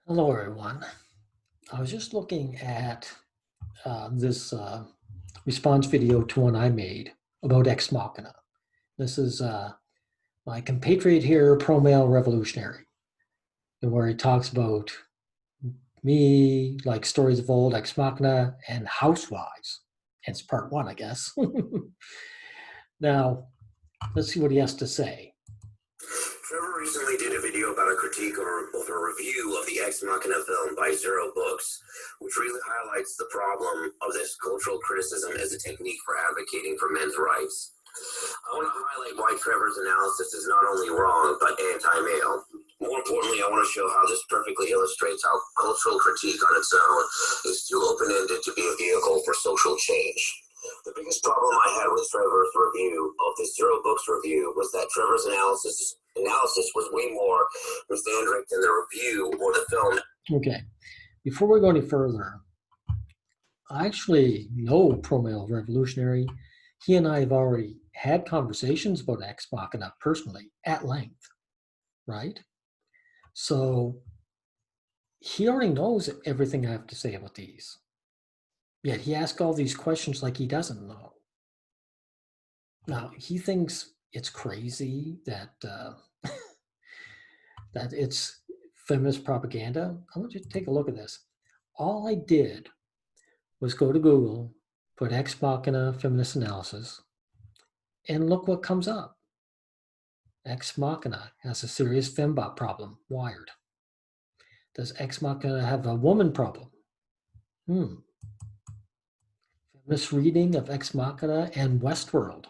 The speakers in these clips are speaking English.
Hello, everyone. I was just looking at this response video to one I made about Ex Machina. This is my compatriot here, pro-male revolutionary, and where he talks about me, like stories of old, Ex Machina, and housewives. It's part one, I guess. Now, let's see what he has to say. Trevor recently did a video about a critique or a review of the Ex Machina film by Zero Books, which really highlights the problem of this cultural criticism as a technique for advocating for men's rights. I want to highlight why Trevor's analysis is not only wrong, but anti-male. More importantly, I want to show how this perfectly illustrates how cultural critique on its own is too open-ended to be a vehicle for social change. The biggest problem I had with Trevor's review of the Zero Books review was that Trevor's analysis was way more misandric than the review or the film. Okay, before we go any further, I actually know pro-male revolutionary. He and I have already had conversations about Ex Machina personally at length, right? So he already knows everything I have to say about these. Yet he asks all these questions like he doesn't know. Now, he thinks it's crazy that that it's feminist propaganda. I want you to take a look at this. All I did was go to Google, put Ex Machina feminist analysis, and look what comes up. Ex Machina has a serious fembot problem, Wired. Does Ex Machina have a woman problem? Misreading of Ex Machina and Westworld.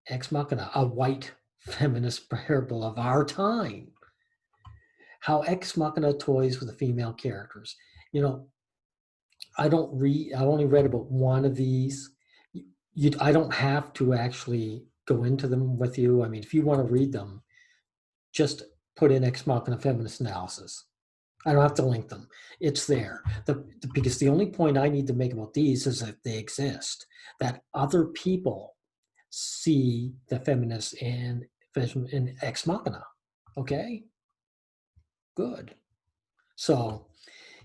Ex Machina, a white feminist parable of our time. How Ex Machina toys with the female characters. You know, I only read about one of these. I don't have to actually go into them with you. I mean, if you want to read them, just put in Ex Machina feminist analysis. I don't have to link them. It's there. Because the only point I need to make about these is that they exist, that other people see the feminists in Ex Machina. Okay? Good. So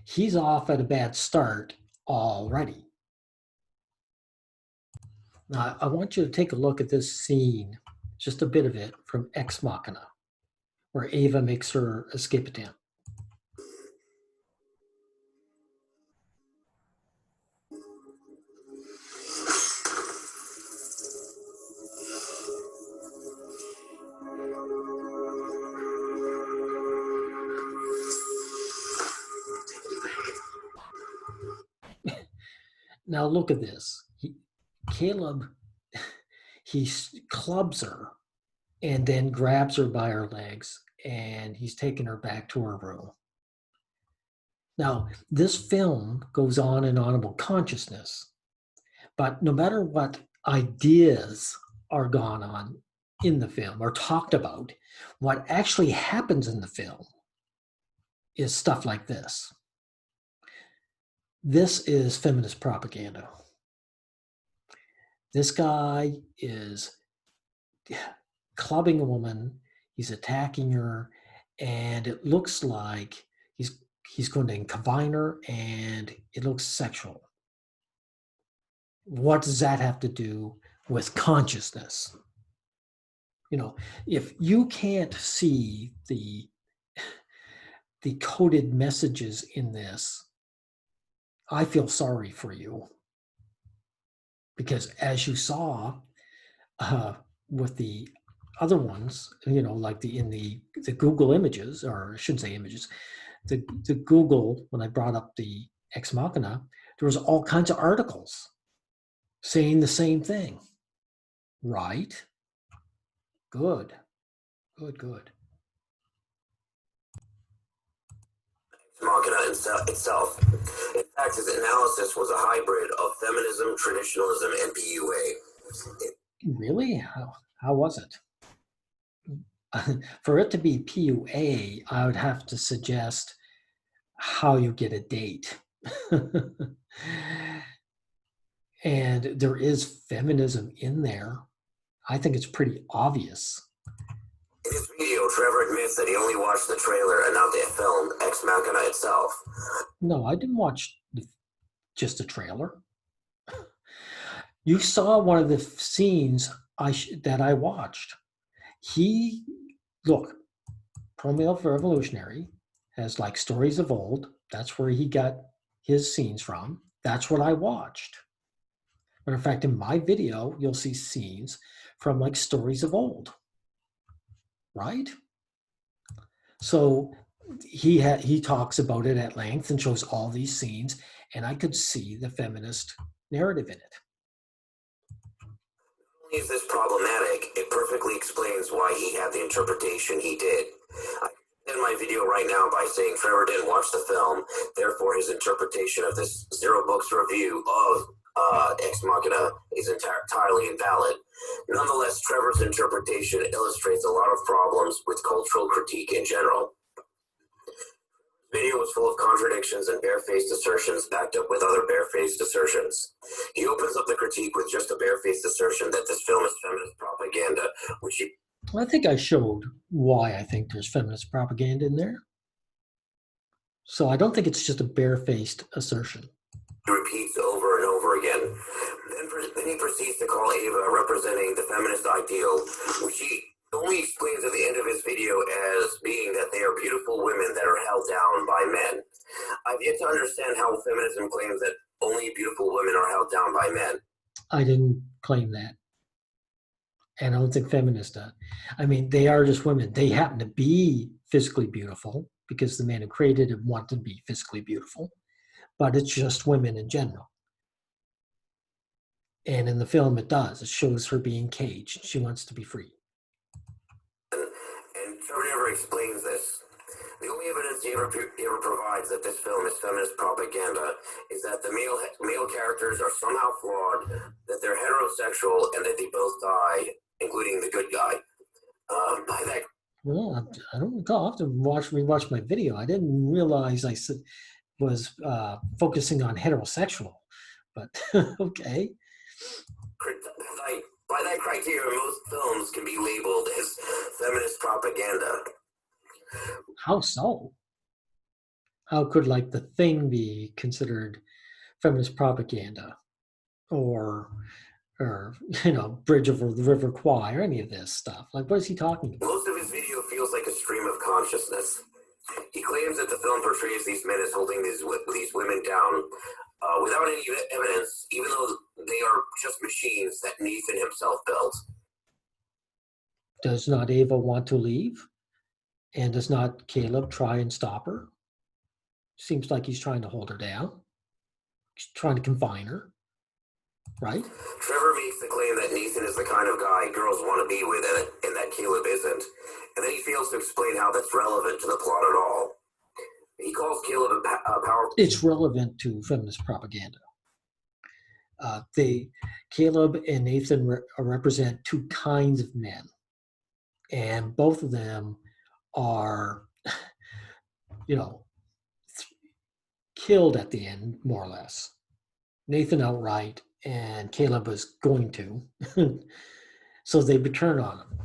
he's off at a bad start already. Now, I want you to take a look at this scene, just a bit of it from Ex Machina, where Ava makes her escape attempt. Now look at this. Caleb, he clubs her and then grabs her by her legs, and he's taking her back to her room. Now, this film goes on and on about consciousness, but no matter what ideas are gone on in the film or talked about, what actually happens in the film is stuff like this. This is feminist propaganda. This guy is clubbing a woman, he's attacking her, and it looks like he's going to combine her, and it looks sexual. What does that have to do with consciousness? You know, if you can't see the coded messages in this, I feel sorry for you. Because as you saw with the other ones, you know, like in the Google images, or I shouldn't say images, the Google, when I brought up the Ex Machina, there was all kinds of articles saying the same thing. Right? Good. Good. Machina itself. In fact, his analysis was a hybrid of feminism, traditionalism, and PUA. Really? How was it? For it to be PUA, I would have to suggest how you get a date. And there is feminism in there. I think it's pretty obvious. In his video, Trevor admits that he only watched the trailer and not the film, No, I didn't watch just the trailer. You saw one of the scenes that I watched. Look, Promale for Revolutionary has like stories of old. That's where he got his scenes from. That's what I watched. Matter of fact, in my video, you'll see scenes from like stories of old, right? So he talks about it at length and shows all these scenes, and I could see the feminist narrative in it. Is this problematic? It perfectly explains why he had the interpretation he did. I end my video right now by saying Trevor didn't watch the film, therefore his interpretation of this Zero Books review of Ex Machina is entirely invalid. Nonetheless, Trevor's interpretation illustrates a lot of problems with cultural critique in general. The video was full of contradictions and barefaced assertions backed up with other barefaced assertions. He opens up the critique with just a barefaced assertion that this film is feminist propaganda, which he I think I showed why I think there's feminist propaganda in there. So I don't think it's just a barefaced assertion. repeats over and over again. Then he proceeds to call Ava representing the feminist ideal, which he only explains at the end of his video as being that they are beautiful women that are held down by men. I've yet to understand how feminism claims that only beautiful women are held down by men. I didn't claim that. And I don't think feminists do. I mean, they are just women. They happen to be physically beautiful because the man who created it wanted to be physically beautiful. But it's just women in general. And in the film, it does. It shows her being caged. She wants to be free. And Trevor never explains this. The only evidence he ever provides that this film is feminist propaganda is that the male characters are somehow flawed, that they're heterosexual, and that they both die, including the good guy. Well, I don't recall. I have to rewatch my video. I didn't realize I was focusing on heterosexual, but okay. By that criteria, most films can be labeled as feminist propaganda. How so? How could like The Thing be considered feminist propaganda, or Bridge over the River Kwai, or any of this stuff? Like, what is he talking about? Most of his video feels like a stream of consciousness. He claims that the film portrays these men as holding these women down without any evidence, even though they are just machines that Nathan himself built. Does not Ava want to leave? And does not Caleb try and stop her? Seems like he's trying to hold her down. He's trying to confine her, right? Trevor makes the claim that Nathan is the kind of guy girls want to be with and that Caleb isn't. And then he fails to explain how that's relevant to the plot at all. He calls Caleb a powerful... It's relevant to feminist propaganda. Caleb and Nathan represent two kinds of men. And both of them are, killed at the end, more or less. Nathan outright, and Caleb was going to. So they would turn on him.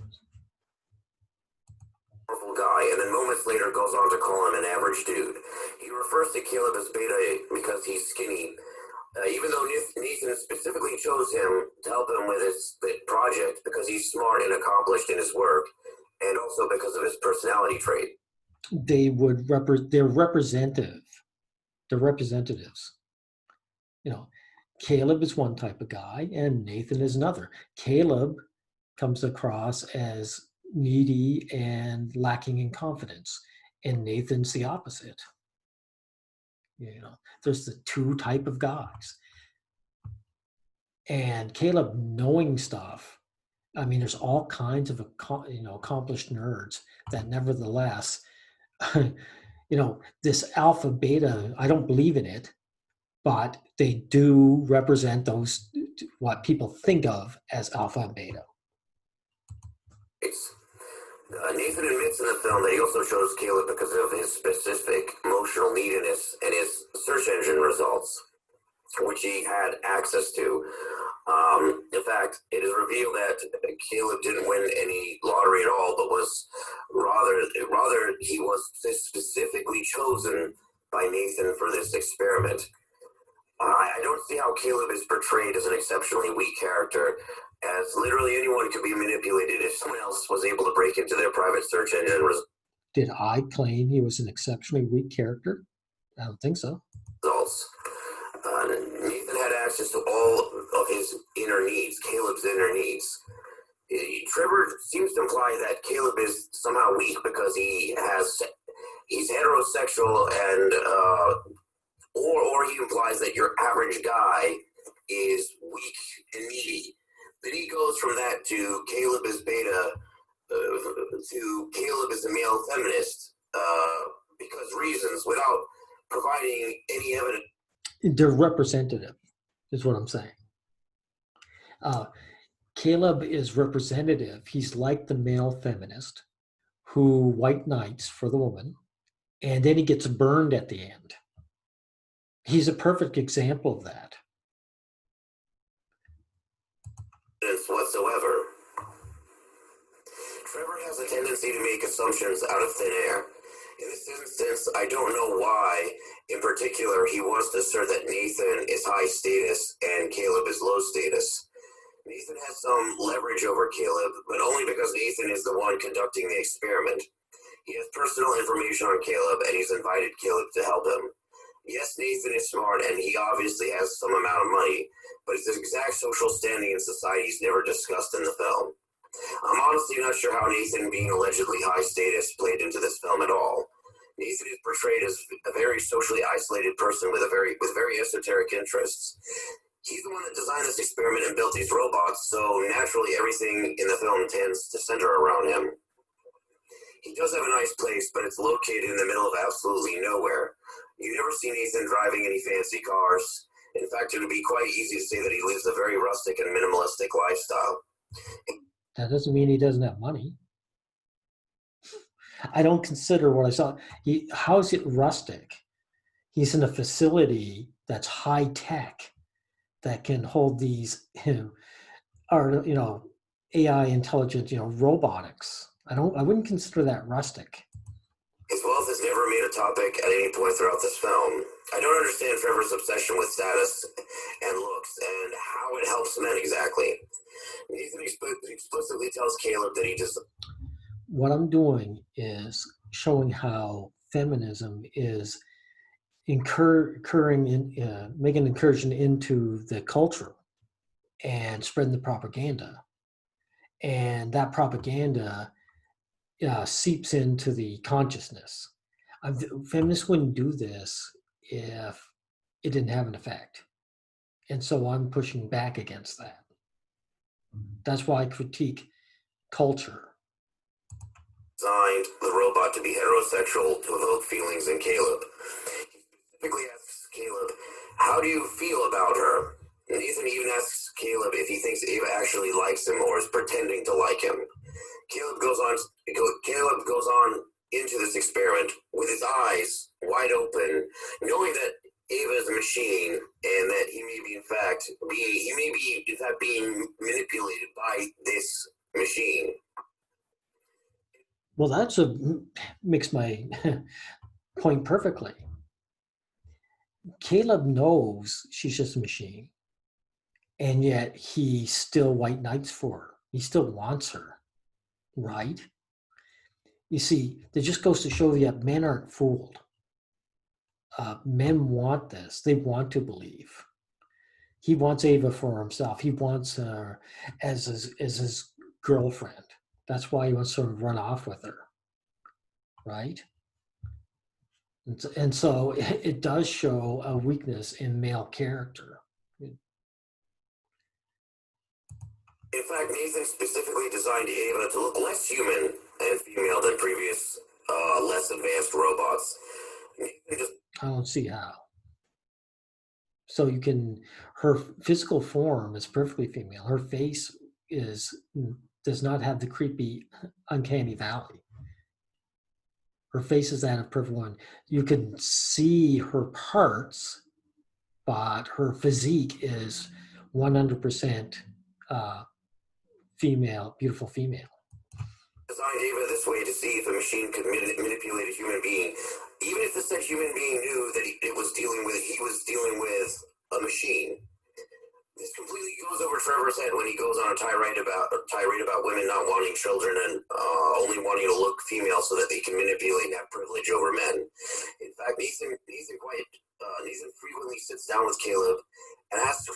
Powerful guy, and then moments later goes on to call him an average dude. He refers to Caleb as beta because he's skinny, even though Nathan specifically chose him to help him with his project because he's smart and accomplished in his work, and also because of his personality trait. They're representative. They're representatives. Caleb is one type of guy and Nathan is another. Caleb comes across as needy and lacking in confidence, and Nathan's the opposite. There's the two type of guys. And Caleb knowing stuff, I mean, there's all kinds of accomplished nerds that nevertheless, this alpha beta, I don't believe in it, but they do represent those, what people think of as alpha and beta. Nathan admits in the film that he also chose Caleb because of his specific emotional neediness and his search engine results, which he had access to. In fact, it is revealed that Caleb didn't win any lottery at all, but was rather he was specifically chosen by Nathan for this experiment. I don't see how Caleb is portrayed as an exceptionally weak character, as literally anyone could be manipulated if someone else was able to break into their private search engine and Did I claim he was an exceptionally weak character? I don't think so. results. Nathan had access to all of his inner needs, Caleb's inner needs. Trevor seems to imply that Caleb is somehow weak because he's heterosexual and or he implies that your average guy is weak and needy. Then he goes from that to Caleb is beta to Caleb is a male feminist because reasons without providing any evidence. They're representative, is what I'm saying. Caleb is representative. He's like the male feminist who white knights for the woman, and then he gets burned at the end. He's a perfect example of that. Whatsoever. Trevor has a tendency to make assumptions out of thin air. In this instance, I don't know why, in particular, he wants to assert that Nathan is high status and Caleb is low status. Nathan has some leverage over Caleb, but only because Nathan is the one conducting the experiment. He has personal information on Caleb, and he's invited Caleb to help him. Yes, Nathan is smart, and he obviously has some amount of money, but his exact social standing in society is never discussed in the film. I'm honestly not sure how Nathan being allegedly high status played into this film at all. Nathan is portrayed as a very socially isolated person with very esoteric interests. He's the one that designed this experiment and built these robots, so naturally everything in the film tends to center around him. He does have a nice place, but it's located in the middle of absolutely nowhere. You never see Nathan driving any fancy cars. In fact, it would be quite easy to say that he lives a very rustic and minimalistic lifestyle. That doesn't mean he doesn't have money. I don't consider what I saw. How is it rustic? He's in a facility that's high tech that can hold these, AI intelligent, robotics. I wouldn't consider that rustic. His wealth is never made a topic at any point throughout this film. I don't understand Trevor's obsession with status and looks and how it helps men exactly. Nathan explicitly tells Caleb that he just. What I'm doing is showing how feminism is making an incursion into the culture and spreading the propaganda. And that propaganda seeps into the consciousness. Feminists wouldn't do this if it didn't have an effect. And so I'm pushing back against that. That's why I critique culture. Designed the robot to be heterosexual to evoke feelings in Caleb. He specifically asks Caleb, how do you feel about her? Nathan even asks Caleb if he thinks Ava actually likes him or is pretending to like him. Caleb goes on into this experiment with his eyes wide open, knowing that Ava is a machine and that he may be in fact being manipulated by this machine. Well, that's makes my point perfectly. Caleb knows she's just a machine, and yet he still white knights for her. He still wants her, right? You see, that just goes to show you that men aren't fooled. Men want this. They want to believe. He wants Ava for himself. He wants her as his girlfriend. That's why he wants to run off with her, right? And so it does show a weakness in male character. In fact, Nathan specifically designed Ava to look less human and female than previous, less advanced robots. I don't see how. So her physical form is perfectly female. Her face does not have the creepy, uncanny valley. Her face is that of perfect one. You can see her parts, but her physique is 100% female, beautiful female. Designed Ava this way to see if a machine could manipulate a human being, even if the said human being knew he goes on a tirade about women not wanting children and only wanting to look female so that they can manipulate and have privilege over men. In fact, Nathan frequently sits down with Caleb and asks her.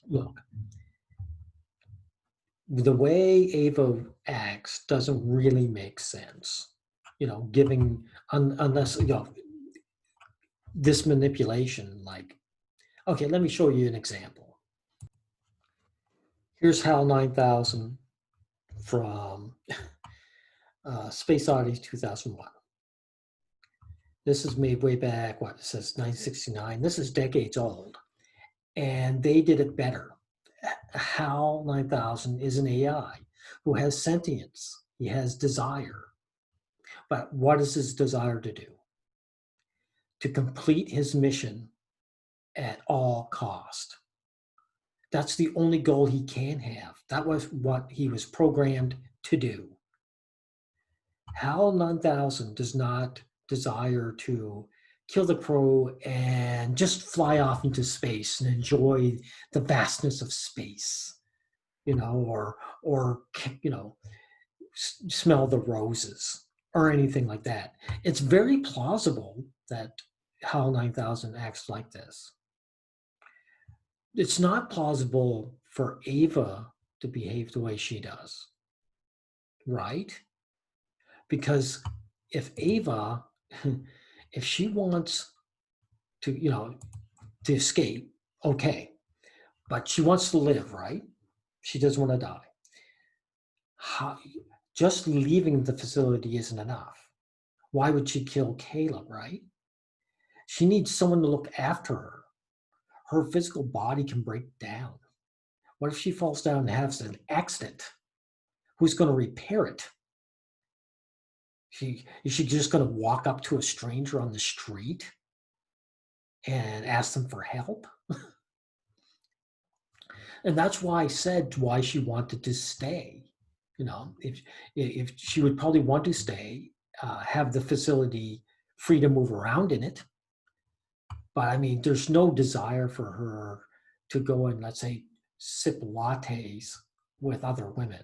Look, the way Ava acts doesn't really make sense. Giving unless this manipulation, like, okay, let me show you an example. Here's HAL 9000 from Space Odyssey 2001. This is made way back, it says 1969. This is decades old. And they did it better. HAL 9000 is an AI who has sentience. He has desire. But what is his desire to do? To complete his mission at all cost. That's the only goal he can have. That was what he was programmed to do. HAL 9000 does not desire to kill the crew and just fly off into space and enjoy the vastness of space, or smell the roses or anything like that. It's very plausible that HAL 9000 acts like this. It's not plausible for Ava to behave the way she does, right? Because if Ava, if she wants to, to escape, okay, but she wants to live, right? She doesn't want to die. Just leaving the facility isn't enough. Why would she kill Caleb, right? She needs someone to look after her. Her physical body can break down. What if she falls down and has an accident? Who's going to repair it? Is she just going to walk up to a stranger on the street and ask them for help? And that's why I said why she wanted to stay. If she would probably want to stay, have the facility free to move around in it. But I mean, there's no desire for her to go and, let's say, sip lattes with other women.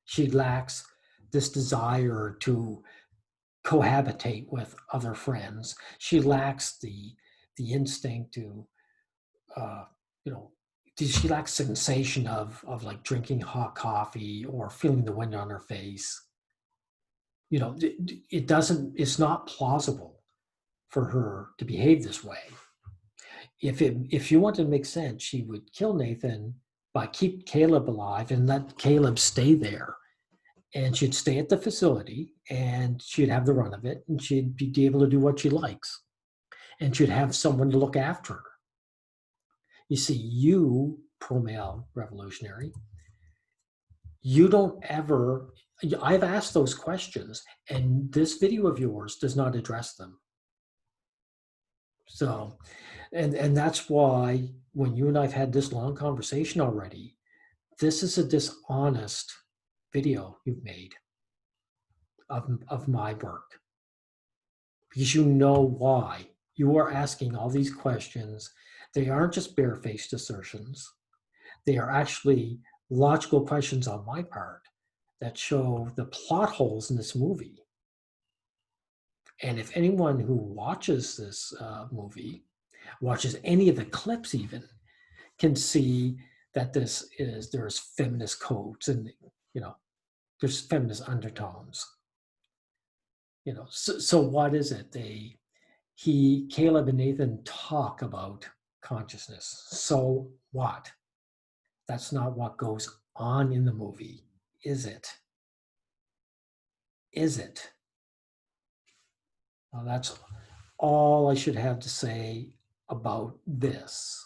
She lacks this desire to cohabitate with other friends. She lacks the instinct to, she lacks sensation of like drinking hot coffee or feeling the wind on her face. It's not plausible for her to behave this way. If you want to make sense, she would kill Nathan, but keep Caleb alive and let Caleb stay there. And she'd stay at the facility and she'd have the run of it and she'd be able to do what she likes. And she'd have someone to look after her. You see, you, pro-male revolutionary, you don't ever, I've asked those questions and this video of yours does not address them. So, and that's why when you and I've had this long conversation already, this is a dishonest video you've made of my work. Because you know why. You are asking all these questions. They aren't just barefaced assertions. They are actually logical questions on my part that show the plot holes in this movie. And if anyone who watches this movie, watches any of the clips even, can see that there's feminist codes and, there's feminist undertones. So what is it? Caleb and Nathan talk about consciousness. So what? That's not what goes on in the movie, is it? Is it? Well, that's all I should have to say about this.